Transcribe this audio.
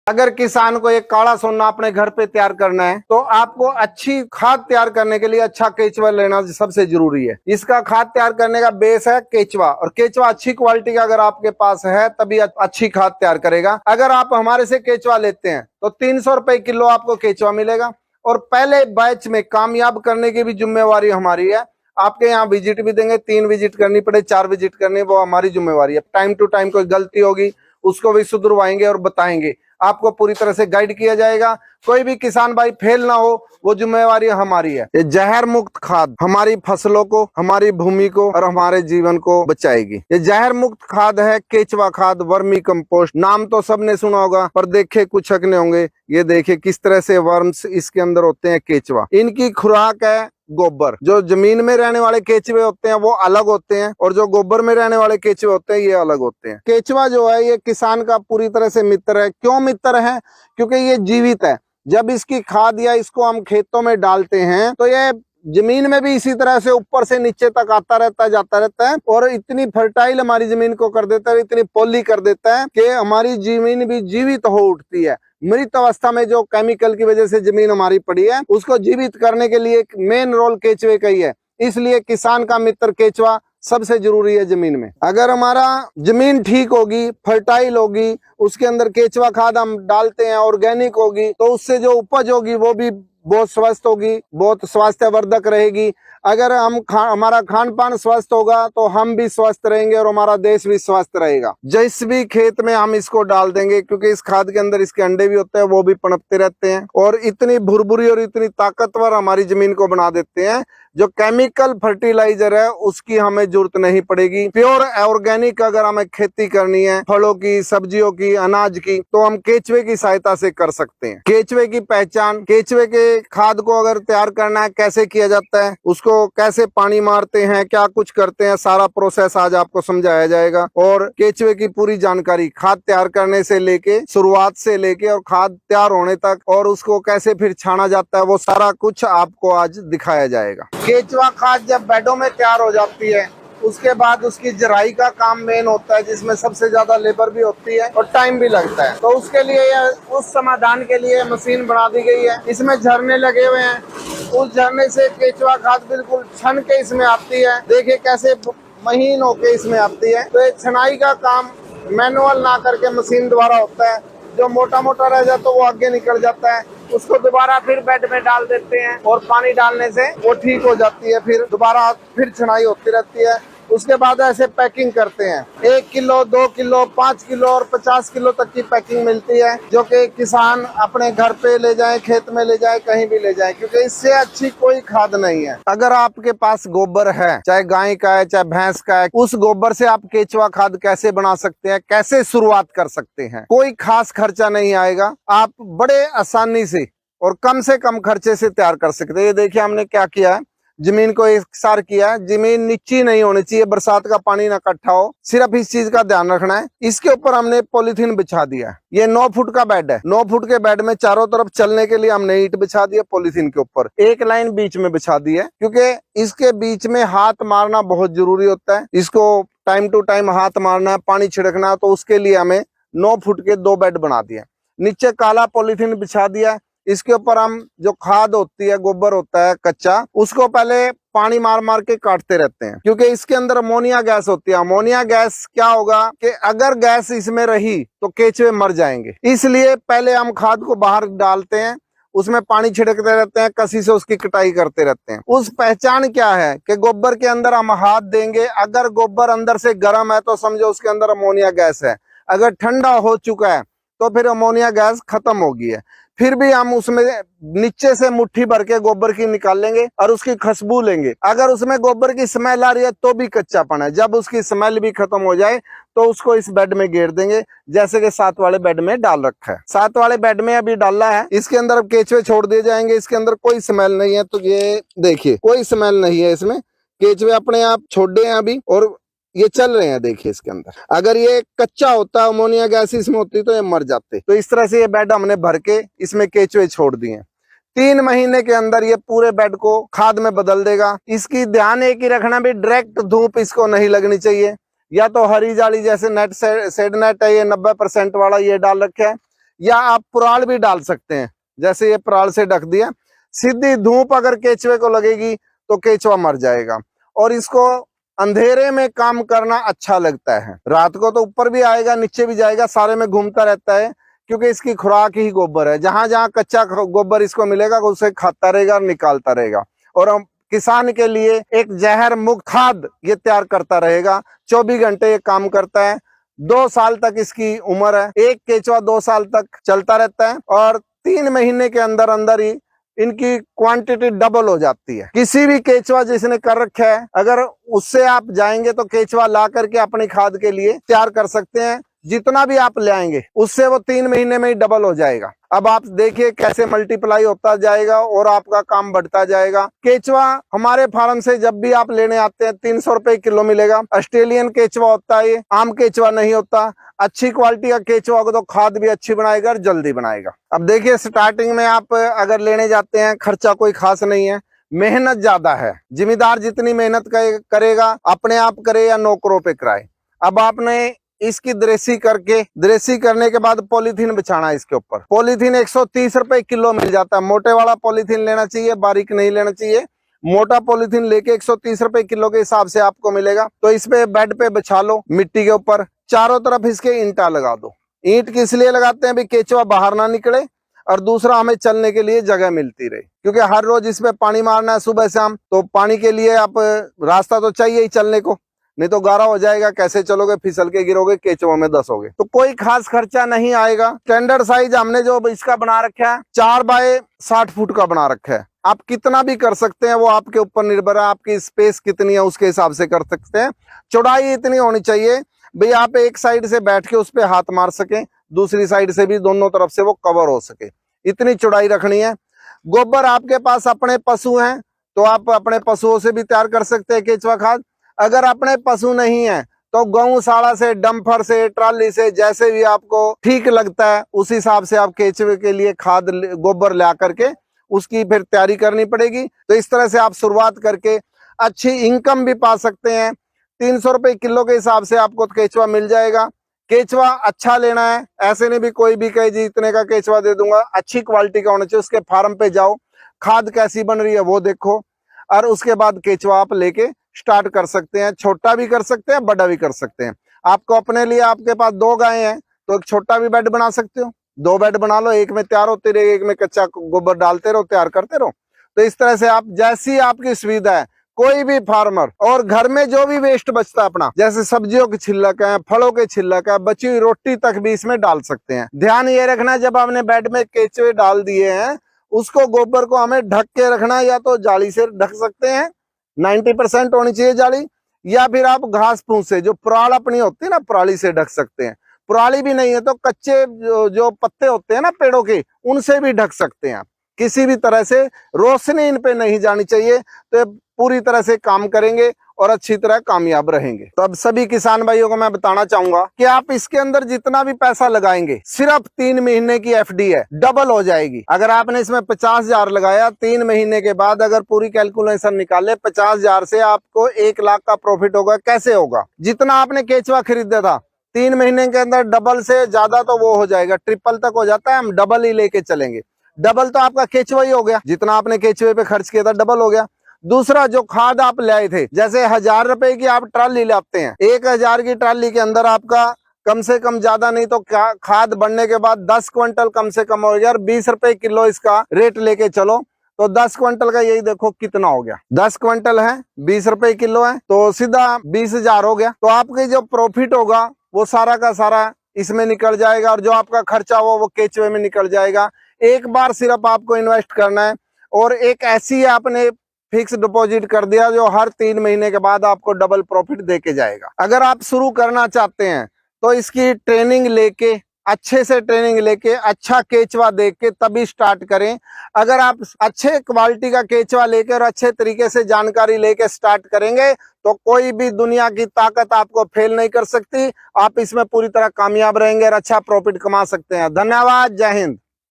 अगर किसान को एक काला सोना अपने घर पे तैयार करना है तो आपको अच्छी खाद तैयार करने के लिए अच्छा केचुआ लेना सबसे जरूरी है। इसका खाद तैयार करने का बेस है केचुआ, और केचुआ अच्छी क्वालिटी का अगर आपके पास है तभी अच्छी खाद तैयार करेगा। अगर आप हमारे से केचुआ लेते हैं तो 300 रुपए किलो आपको केचुआ मिलेगा, और पहले बैच में कामयाब करने की भी जिम्मेवारी हमारी है। आपके यहाँ विजिट भी देंगे, 3 विजिट करनी पड़े 4 विजिट करनी, वो हमारी जिम्मेवारी है। टाइम टू टाइम कोई गलती होगी उसको भी सुधरवाएंगे और बताएंगे, आपको पूरी तरह से गाइड किया जाएगा। कोई भी किसान भाई फेल ना हो, वो जिम्मेवारी हमारी है। ये जहर मुक्त खाद हमारी फसलों को, हमारी भूमि को और हमारे जीवन को बचाएगी। ये जहर मुक्त खाद है केचुआ खाद, वर्मी कंपोस्ट। नाम तो सबने सुना होगा पर देखे कुछ हकने होंगे। ये देखिए किस तरह से वर्म्स इसके अंदर होते हैं केचुआ। इनकी खुराक है गोबर। जो जमीन में रहने वाले केचुए होते हैं वो अलग होते हैं, और जो गोबर में रहने वाले केचुए होते हैं ये अलग होते हैं। केचुआ जो है ये किसान का पूरी तरह से मित्र है। क्यों मित्र है? क्योंकि ये जीवित है। जब इसकी खाद या इसको हम खेतों में डालते हैं तो ये जमीन में भी इसी तरह से ऊपर से नीचे तक आता रहता है, जाता रहता है, और इतनी फर्टाइल हमारी जमीन को कर देता है, इतनी पोली कर देता है कि हमारी जमीन भी जीवित हो उठती है। मृत अवस्था में जो केमिकल की वजह से जमीन हमारी पड़ी है उसको जीवित करने के लिए मेन रोल केचुए का ही है। इसलिए किसान का मित्र केचुआ सबसे जरूरी है जमीन में। अगर हमारा जमीन ठीक होगी, फर्टाइल होगी, उसके अंदर केचुआ खाद हम डालते हैं, ऑर्गेनिक होगी, तो उससे जो उपज होगी वो भी बहुत स्वस्थ होगी, बहुत स्वास्थ्यवर्धक रहेगी। अगर हमारा खान पान स्वस्थ होगा तो हम भी स्वस्थ रहेंगे और हमारा देश भी स्वस्थ रहेगा। जिस भी खेत में हम इसको डाल देंगे, क्योंकि इस खाद के अंदर इसके अंडे भी होते हैं, वो भी पनपते रहते हैं और इतनी भुरभुरी और इतनी ताकतवर हमारी जमीन को बना देते हैं। जो केमिकल फर्टिलाइजर है उसकी हमें जरूरत नहीं पड़ेगी। प्योर ऑर्गेनिक अगर हमें खेती करनी है, फलों की, सब्जियों की, अनाज की, तो हम केचुए की सहायता से कर सकते हैं। केचुए की पहचान, केचुए के खाद को अगर तैयार करना है कैसे किया जाता है, उसको कैसे पानी मारते हैं, क्या कुछ करते हैं, सारा प्रोसेस आज आपको समझाया जाएगा। और केचुए की पूरी जानकारी खाद तैयार करने से लेके, शुरुआत से लेके और खाद तैयार होने तक, और उसको कैसे फिर छाना जाता है, वो सारा कुछ आपको आज दिखाया जाएगा। केचुआ खाद जब बेडों में तैयार हो जाती है उसके बाद उसकी जराई का काम मेन होता है, जिसमें सबसे ज्यादा लेबर भी होती है और टाइम भी लगता है। तो उसके लिए उस समाधान के लिए मशीन बना दी गई है। इसमें झरने लगे हुए हैं, उस झरने से केचुआ खाद बिल्कुल छन के इसमें आती है। देखिए कैसे महीन होके इसमें आती है। तो ये छनाई का काम मैनुअल ना करके मशीन द्वारा होता है। जो मोटा मोटा रह जाता है वो आगे निकल जाता है, उसको दोबारा फिर बेड में डाल देते हैं और पानी डालने से वो ठीक हो जाती है। फिर दोबारा फिर छनाई होती रहती है। उसके बाद ऐसे पैकिंग करते हैं। 1 किलो, 2 किलो, 5 किलो और 50 किलो तक की पैकिंग मिलती है, जो कि किसान अपने घर पे ले जाए, खेत में ले जाए, कहीं भी ले जाए, क्योंकि इससे अच्छी कोई खाद नहीं है। अगर आपके पास गोबर है, चाहे गाय का है चाहे भैंस का है, उस गोबर से आप केचुआ खाद कैसे बना सकते हैं, कैसे शुरुआत कर सकते हैं। कोई खास खर्चा नहीं आएगा, आप बड़े आसानी से और कम से कम खर्चे से तैयार कर सकते हैं। ये देखिए हमने क्या किया है, जमीन को एकसार किया है। जमीन नीची नहीं होनी चाहिए, बरसात का पानी ना इकट्ठा हो, सिर्फ इस चीज का ध्यान रखना है। इसके ऊपर हमने पॉलीथीन बिछा दिया है। ये 9 फुट का बेड है। 9 फुट के बेड में चारों तरफ चलने के लिए हमने ईंट बिछा दिया पॉलीथीन के ऊपर। एक लाइन बीच में बिछा दी है, क्योंकि इसके बीच में हाथ मारना बहुत जरूरी होता है। इसको टाइम टू टाइम हाथ मारना है, पानी छिड़कना, तो उसके लिए हमें 9 फुट के 2 बेड बना दिए। नीचे काला पॉलीथीन बिछा दिया। इसके ऊपर हम जो खाद होती है, गोबर होता है कच्चा, उसको पहले पानी मार मार के काटते रहते हैं, क्योंकि इसके अंदर अमोनिया गैस होती है। अमोनिया गैस क्या होगा कि अगर गैस इसमें रही तो केचुए मर जाएंगे। इसलिए पहले हम खाद को बाहर डालते हैं, उसमें पानी छिड़कते रहते हैं, कसी से उसकी कटाई करते रहते हैं। उस पहचान क्या है कि गोबर के अंदर हम हाथ देंगे, अगर गोबर अंदर से गर्म है तो समझो उसके अंदर अमोनिया गैस है। अगर ठंडा हो चुका है तो फिर अमोनिया गैस खत्म हो गई है। फिर भी हम उसमें नीचे से मुट्ठी भर के गोबर की निकाल लेंगे और उसकी खुशबू लेंगे। अगर उसमें गोबर की स्मेल आ रही है तो भी कच्चापन है। जब उसकी स्मेल भी खत्म हो जाए तो उसको इस बेड में घेर देंगे, जैसे कि 7 वाले बेड में डाल रखा है। 7 वाले बेड में अभी डाला है, इसके अंदर अब केचुए छोड़ दिए जाएंगे। इसके अंदर कोई स्मेल नहीं है, तो ये देखिए कोई स्मेल नहीं है इसमें। केचुए अपने आप छोड़े हैं अभी और ये चल रहे हैं। देखिए इसके अंदर अगर ये कच्चा होता, अमोनिया गैस इसमें होती तो ये मर जाते। तो इस तरह से ये बेड हमने भर के इसमें केचुए छोड़ दिए। 3 महीने के अंदर ये पूरे बेड को खाद में बदल देगा। इसकी ध्यान एक ही रखना भी डायरेक्ट धूप इसको नहीं लगनी चाहिए। या तो हरी जाली जैसे नेट, शेड नेट है, ये 90% वाला ये डाल रखे है, या आप पुराल भी डाल सकते हैं। जैसे ये पुराल से ढक दिया, सीधी धूप अगर केचवे को लगेगी तो केचवा मर जाएगा। और इसको अंधेरे में काम करना अच्छा लगता है। रात को तो ऊपर भी आएगा, नीचे भी जाएगा, सारे में घूमता रहता है, क्योंकि इसकी खुराक ही गोबर है। जहां जहां कच्चा गोबर इसको मिलेगा उसे खाता रहेगा और निकालता रहेगा। और हम किसान के लिए एक जहर मुक्त खाद ये तैयार करता रहेगा। 24 घंटे ये काम करता है। 2 साल तक इसकी उम्र है। एक केचवा 2 साल तक चलता रहता है और 3 महीने के अंदर अंदर ही इनकी क्वांटिटी डबल हो जाती है। किसी भी केचवा जिसने कर रखा है, अगर उससे आप जाएंगे तो केचवा ला करके अपनी खाद के लिए तैयार कर सकते हैं। जितना भी आप ले आएंगे उससे वो 3 महीने में ही डबल हो जाएगा। अब आप देखिए कैसे मल्टीप्लाई होता जाएगा और आपका काम बढ़ता जाएगा। केचवा हमारे फार्म से जब भी आप लेने आते हैं 300 रुपए किलो मिलेगा। ऑस्ट्रेलियन केचवा होता है, आम केचवा नहीं होता। अच्छी क्वालिटी का केचवा होगा तो खाद भी अच्छी बनाएगा और जल्दी बनाएगा। अब देखिए स्टार्टिंग में आप अगर लेने जाते हैं, खर्चा कोई खास नहीं है, मेहनत ज्यादा है। जिम्मेदार जितनी मेहनत करेगा, अपने आप करे या नौकरों पे कराए। अब आपने इसकी दृष्टि करने के बाद पॉलीथीन बिछाना है इसके ऊपर। पॉलीथीन 130 रुपए किलो मिल जाता है। मोटे वाला पॉलीथीन लेना चाहिए, बारीक नहीं लेना चाहिए। मोटा पॉलीथीन लेके 130 रुपए किलो के हिसाब से आपको मिलेगा। तो इस पे बेड पे बिछा लो मिट्टी के ऊपर, चारों तरफ इसके ईंटा लगा दो। ईंट किस लिए लगाते हैं भी केचवा बाहर ना निकले और दूसरा हमें चलने के लिए जगह मिलती रहे, क्योंकि हर रोज इसमें पानी मारना है सुबह शाम। तो पानी के लिए आप रास्ता तो चाहिए ही चलने को, नहीं तो गारा हो जाएगा, कैसे चलोगे, फिसल के गिरोगे, केचुओं में दसोगे। तो कोई खास खर्चा नहीं आएगा। स्टैंडर्ड साइज हमने जो इसका बना रखा है 4 बाय 60 फुट का बना रखा है। आप कितना भी कर सकते हैं, वो आपके ऊपर निर्भर है। आपकी स्पेस कितनी है उसके हिसाब से कर सकते हैं। चौड़ाई इतनी होनी चाहिए भाई आप एक साइड से बैठ के उस पर हाथ मार सके, दूसरी साइड से भी दोनों तरफ से वो कवर हो सके, इतनी चौड़ाई रखनी है। गोबर आपके पास अपने पशु हैं तो आप अपने पशुओं से भी तैयार कर सकते हैं केचुआ खाद। अगर अपने पशु नहीं है तो गौशाला से, डंपर से, ट्राली से, जैसे भी आपको ठीक लगता है उस हिसाब से आप केचुए के लिए खाद गोबर ला करके उसकी फिर तैयारी करनी पड़ेगी। तो इस तरह से आप शुरुआत करके अच्छी इनकम भी पा सकते हैं। 300 रुपए किलो के हिसाब से आपको केचुआ मिल जाएगा। केचुआ अच्छा लेना है, ऐसे नहीं भी कोई भी कहे जी इतने का केचुआ दे दूंगा। अच्छी क्वालिटी का होना चाहिए। उसके फार्म पे जाओ, खाद कैसी बन रही है वो देखो, और उसके बाद केचुआ आप लेके स्टार्ट कर सकते हैं। छोटा भी कर सकते हैं, बड़ा भी कर सकते हैं। आपको अपने लिए, आपके पास 2 गायें हैं तो एक छोटा भी बेड बना सकते हो। 2 बेड बना लो, एक में तैयार होते रहे, एक में कच्चा गोबर डालते रहो, तैयार करते रहो। तो इस तरह से आप, जैसी आपकी सुविधा है, कोई भी फार्मर, और घर में जो भी वेस्ट बचता है अपना, जैसे सब्जियों की छिलक है, फलों के छिलक है, बची हुई रोटी तक भी इसमें डाल सकते हैं। ध्यान ये रखना जब आपने बेड में केचुए डाल दिए हैं, उसको गोबर को हमें ढक के रखना, या तो जाली से ढक सकते हैं, 90% होनी चाहिए जाली, या फिर आप घास फूस से, जो पुराल अपनी होती है ना, पराली से ढक सकते हैं। पुराली भी नहीं है तो कच्चे जो पत्ते होते हैं ना पेड़ों के, उनसे भी ढक सकते हैं। किसी भी तरह से रोशनी इन पे नहीं जानी चाहिए, तो पूरी तरह से काम करेंगे और अच्छी तरह कामयाब रहेंगे। तो अब सभी किसान भाइयों को मैं बताना चाहूंगा कि आप इसके अंदर जितना भी पैसा लगाएंगे, सिर्फ 3 महीने की एफडी है, डबल हो जाएगी। अगर आपने इसमें 50,000 लगाया, 3 महीने के बाद अगर पूरी कैलकुलेशन निकाले, 50,000 से आपको 1 लाख का प्रॉफिट होगा। कैसे होगा? जितना आपने केचुआ खरीदा था 3 महीने के अंदर डबल से ज्यादा तो वो हो जाएगा, ट्रिपल तक हो जाता है। हम डबल ही लेके चलेंगे। डबल तो आपका केचुआ ही हो गया, जितना आपने केचुए पे खर्च किया था डबल हो गया। दूसरा, जो खाद आप ले आए थे, जैसे 1000 रुपए की आप ट्राली लाते हैं, 1000 की ट्राली के अंदर आपका कम से कम, ज्यादा नहीं तो खाद बढ़ने के बाद 10 क्विंटल कम से कम हो गया। और 20 रुपए किलो इसका रेट लेके चलो तो 10 क्विंटल का यही देखो कितना हो गया। 10 क्विंटल है, 20 रुपए किलो है, तो सीधा 20,000 हो गया। तो आपके जो प्रॉफिट होगा वो सारा का सारा इसमें निकल जाएगा, और जो आपका खर्चा हो वो केचुए में निकल जाएगा। एक बार सिर्फ आपको इन्वेस्ट करना है, और एक ऐसी आपने फिक्स डिपॉजिट कर दिया जो हर 3 महीने के बाद आपको डबल प्रॉफिट देके जाएगा। अगर आप शुरू करना चाहते हैं तो इसकी ट्रेनिंग लेके, अच्छे से ट्रेनिंग लेके, अच्छा केचुआ देख के तभी स्टार्ट करें। अगर आप अच्छे क्वालिटी का केचुआ लेकर और अच्छे तरीके से जानकारी लेके स्टार्ट करेंगे तो कोई भी दुनिया की ताकत आपको फेल नहीं कर सकती। आप इसमें पूरी तरह कामयाब रहेंगे और अच्छा प्रॉफिट कमा सकते हैं। धन्यवाद। जय हिंद।